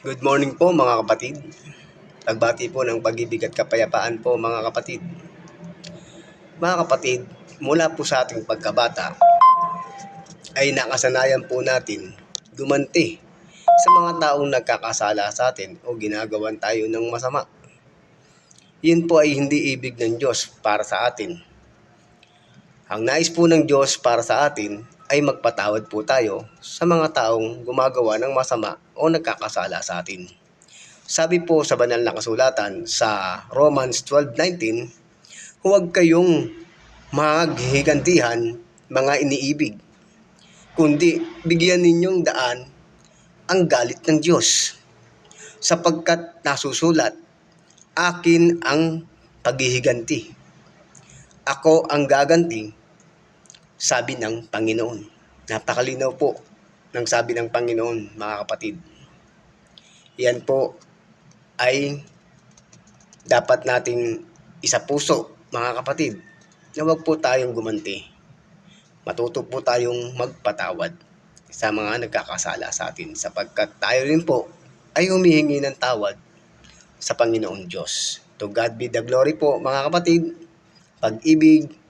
Good morning po mga kapatid. Pagbati po ng pag-ibig at kapayapaan po mga kapatid. Mga kapatid, mula po sa ating pagkabata ay nakasanayan po natin gumanti sa mga taong nagkakasala sa atin o ginagawan tayo ng masama. Yun po ay hindi ibig ng Diyos para sa atin. Ang nais po ng Diyos para sa atin ay magpatawad po tayo sa mga taong gumagawa ng masama o nagkakasala sa atin. Sabi po sa banal na kasulatan sa Romans 12:19, huwag kayong maghigantihan mga iniibig, kundi bigyan ninyong daan ang galit ng Diyos. Sapagkat nasusulat, akin ang paghihiganti. Ako ang gaganti, sabi ng Panginoon. Napakalinaw po ng sabi ng Panginoon, mga kapatid. Yan po ay dapat nating isapuso, mga kapatid, na huwag po tayong gumanti. Matuto po tayong magpatawad sa mga nagkakasala sa atin sapagkat tayo rin po ay humihingi ng tawad sa Panginoong Diyos. To God be the glory po, mga kapatid. Pag-ibig,